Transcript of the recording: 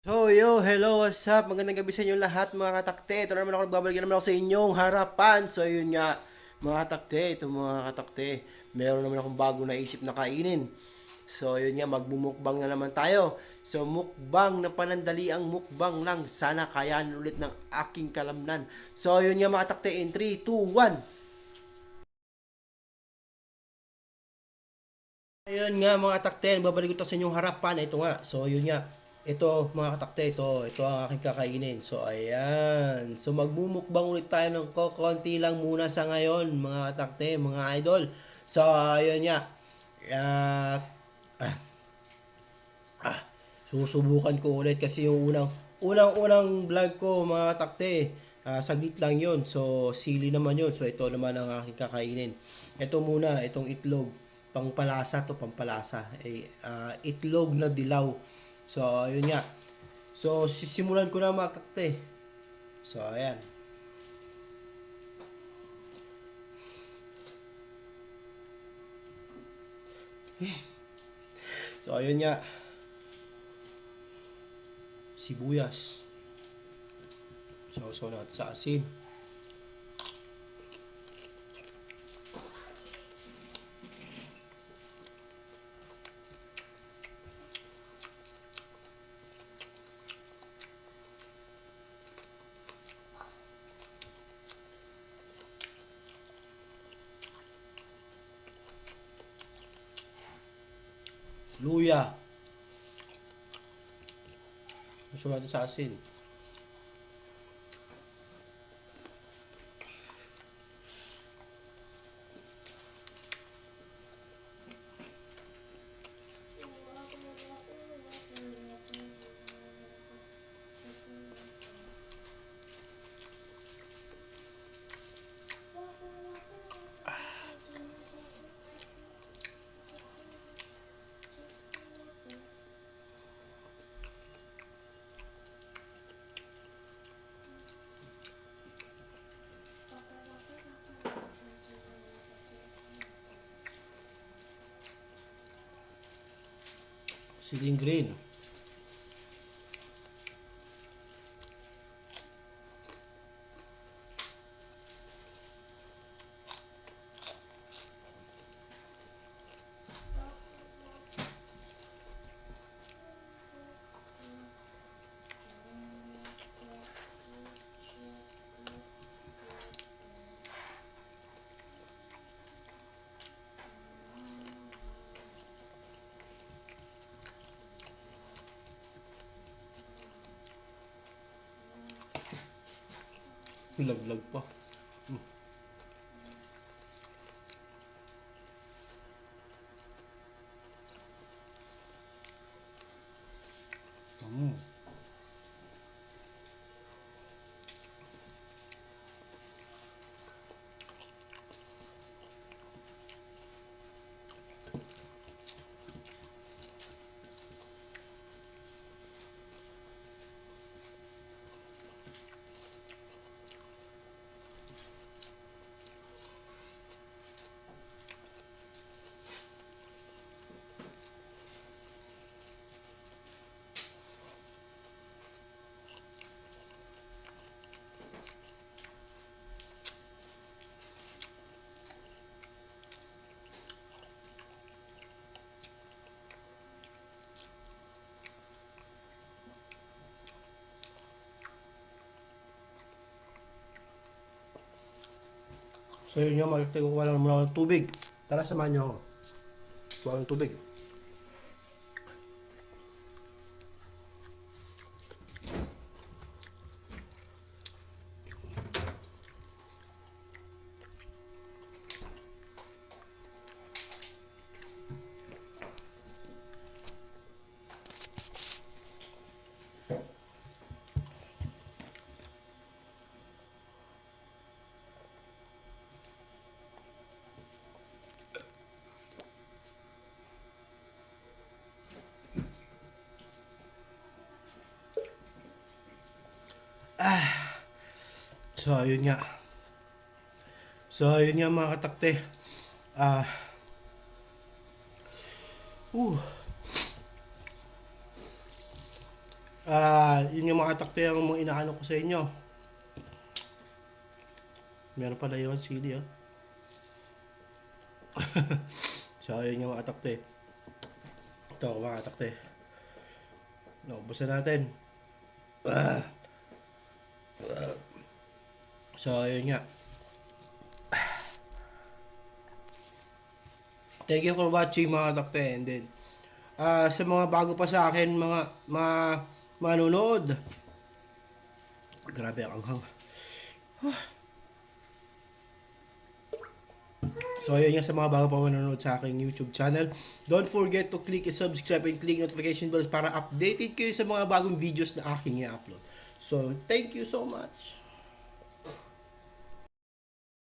So yo, hello, what's up? Magandang gabi sa inyo lahat mga katakte. Ito na naman ako, nagbabalik naman ako sa inyong harapan. So yun nga, mga katakte, ito mga katakte. Meron naman akong bago na isip na kainin. So yun nga, magbumukbang na naman tayo. So mukbang na panandali ang mukbang lang. Sana kayaan ulit ng aking kalamnan. So yun nga mga katakte, in 3, 2, 1. Ayun nga mga katakte, babalik ko sa inyong harapan. Ito nga, so yun nga. Ito mga katakte, ito ang aking kakainin. So ayan. So magmumukbang ulit tayo ng konti lang muna sa ngayon mga katakte, mga idol. So ayun nga. Ah, ah, susubukan ko ulit kasi yung unang vlog ko mga katakte. Saglit lang yon. So sili naman yon. So ito naman ang aking kakainin. Ito muna, itong itlog. Pangpalasa to, pampalasa. Itlog na dilaw. So yun nga. So sisimulan ko na mga katakte. So ayan. So ayun nga. Sibuyas. So natin sa asin. Luya. So natin sa asin. Siling green. Laglag pa. Mm. So yun nga, magtikuha lang muna ako ng tubig. Tara, samahan niyo ako. Kuha ng tubig. So yun nga. So yun nga mga katakte. Ah, uh, Yun yung mga takte ang mga inaano ko sa inyo. Meron pala yun, sili ah. So, yun yung mga takte. Ito, mga takte. Naubusan natin. So, yun nga. Thank you for watching mga takte. And then, sa mga bago pa sa akin, mga manonood. Grabe ang anghang. So, ayun nga sa mga bago pa manonood sa aking YouTube channel. Don't forget to click subscribe and click notification bell para updated kayo sa mga bagong videos na aking i-upload. So, thank you so much.